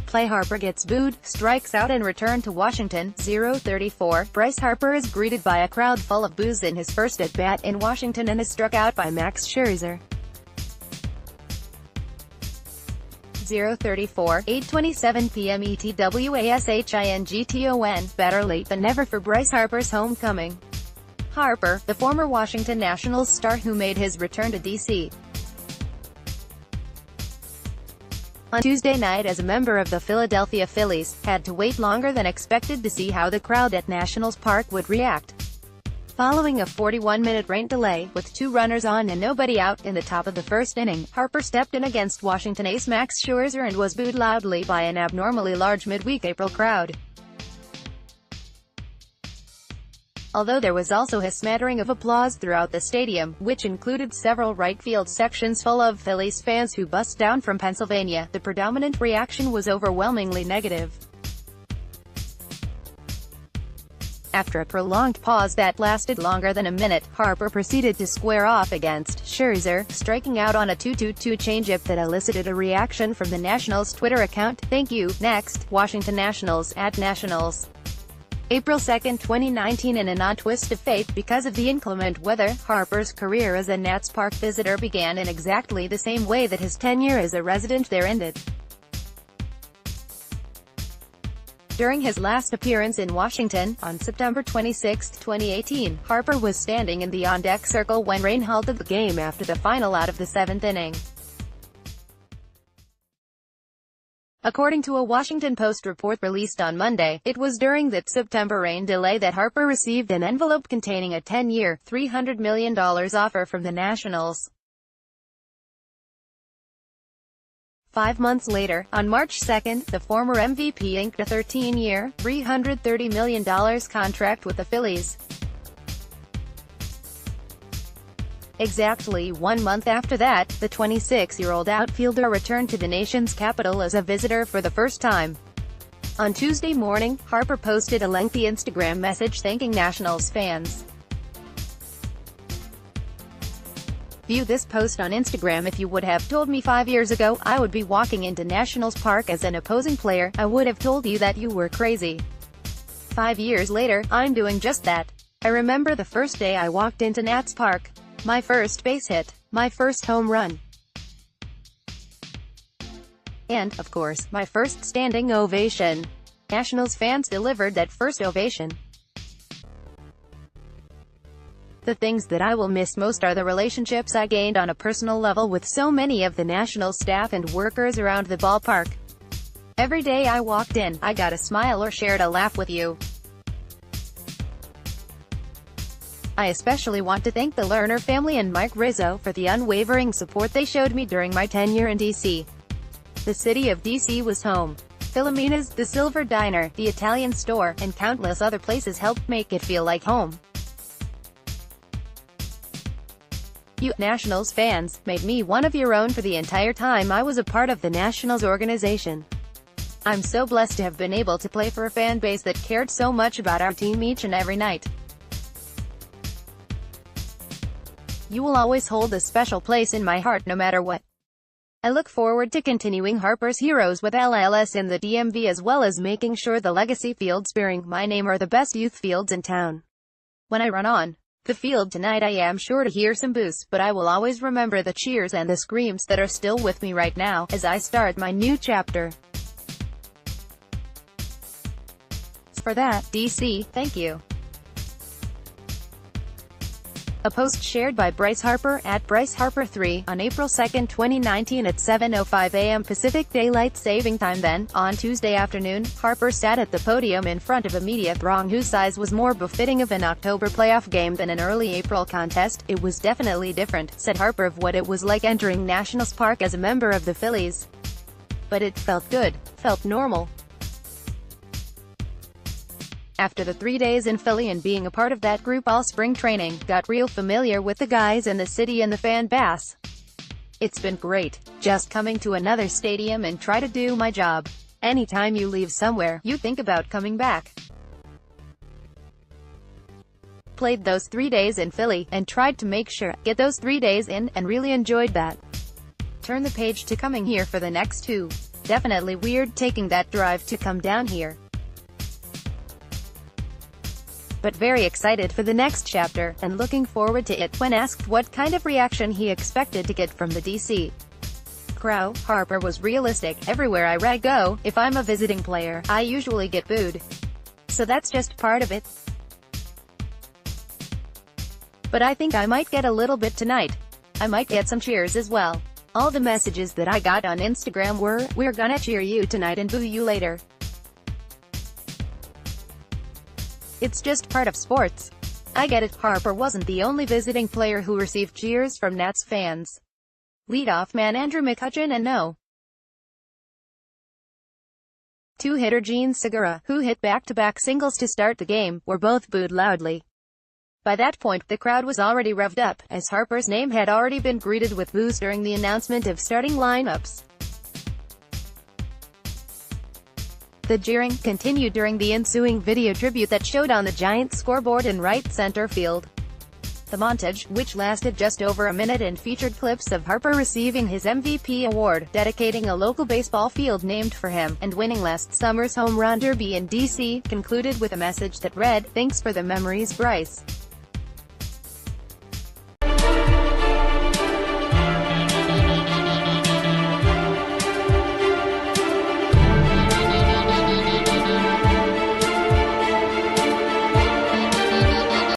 playHarper gets booed, strikes out and returned to Washington. 0:34, Bryce Harper is greeted by a crowd full of boos in his first at-bat in Washington and is struck out by Max Scherzer. 0:34, 8:27 p.m. ETWASHINGTON Better late than never for Bryce Harper's homecoming. Harper, the former Washington Nationals star who made his return to D.C. on Tuesday night as a member of the Philadelphia Phillies, had to wait longer than expected to see how the crowd at Nationals Park would react. Following a 41-minute rain delay, with 2 runners on and nobody out, in the top of the first inning, Harper stepped in against Washington ace Max Scherzer and was booed loudly by an abnormally large midweek April crowd. Although there was also a smattering of applause throughout the stadium, which included several right field sections full of Phillies fans who bussed down from Pennsylvania, the predominant reaction was overwhelmingly negative. After a prolonged pause that lasted longer than a minute, Harper proceeded to square off against Scherzer, striking out on a 2-2-2 changeup that elicited a reaction from the Nationals' Twitter account. Thank you. Next, Washington Nationals, @Nationals. April 2, 2019. In an odd twist of fate, because of the inclement weather, Harper's career as a Nats Park visitor began in exactly the same way that his tenure as a resident there ended. During his last appearance in Washington, on September 26, 2018, Harper was standing in the on-deck circle when rain halted the game after the final out of the 7th inning. According to a Washington Post report released on Monday, it was during that September rain delay that Harper received an envelope containing a 10-year, $300 million offer from the Nationals. 5 months later, on March 2, the former MVP inked a 13-year, $330 million contract with the Phillies. Exactly 1 month after that, the 26-year-old outfielder returned to the nation's capital as a visitor for the first time. On Tuesday morning, Harper posted a lengthy Instagram message thanking Nationals fans. View this post on Instagram. If you would have told me 5 years ago I would be walking into Nationals Park as an opposing player, I would have told you that you were crazy. 5 years later, I'm doing just that. I remember the first day I walked into Nats Park. My first base hit. My first home run. And, of course, my first standing ovation. Nationals fans delivered that first ovation. The things that I will miss most are the relationships I gained on a personal level with so many of the Nationals staff and workers around the ballpark. Every day I walked in, I got a smile or shared a laugh with you. I especially want to thank the Lerner family and Mike Rizzo for the unwavering support they showed me during my tenure in D.C. The city of D.C. was home. Filomena's, the Silver Diner, the Italian store, and countless other places helped make it feel like home. You, Nationals fans, made me one of your own for the entire time I was a part of the Nationals organization. I'm so blessed to have been able to play for a fan base that cared so much about our team each and every night. You will always hold a special place in my heart no matter what. I look forward to continuing Harper's Heroes with LLS in the DMV as well as making sure the legacy fields bearing my name are the best youth fields in town. When I run on the field tonight I am sure to hear some boos, but I will always remember the cheers and the screams that are still with me right now, as I start my new chapter. For that, DC, thank you. A post shared by Bryce Harper, @BryceHarper3, on April 2, 2019 at 7:05 a.m. Pacific Daylight Saving Time. Then, on Tuesday afternoon, Harper sat at the podium in front of a media throng whose size was more befitting of an October playoff game than an early April contest. It was definitely different, said Harper of what it was like entering Nationals Park as a member of the Phillies. But it felt good, felt normal. After the 3 days in Philly and being a part of that group all spring training, got real familiar with the guys and the city and the fan base. It's been great, just coming to another stadium and try to do my job. Anytime you leave somewhere, you think about coming back. Played those 3 days in Philly, and tried to make sure, get those 3 days in, and really enjoyed that. Turn the page to coming here for the next 2. Definitely weird taking that drive to come down here. But very excited for the next chapter, and looking forward to it. When asked what kind of reaction he expected to get from the DC crowd, Harper was realistic. "Everywhere I go, if I'm a visiting player, I usually get booed. So that's just part of it. But I think I might get a little bit tonight. I might get some cheers as well. All the messages that I got on Instagram were, 'We're gonna cheer you tonight and boo you later.' It's just part of sports. I get it." Harper wasn't the only visiting player who received cheers from Nats fans. Leadoff man Andrew McCutchen and two-hitter Gene Segura, who hit back-to-back singles to start the game, were both booed loudly. By that point, the crowd was already revved up, as Harper's name had already been greeted with boos during the announcement of starting lineups. The jeering continued during the ensuing video tribute that showed on the giant scoreboard in right center field. The montage, which lasted just over a minute and featured clips of Harper receiving his MVP award, dedicating a local baseball field named for him, and winning last summer's home run derby in DC, concluded with a message that read, "Thanks for the memories, Bryce.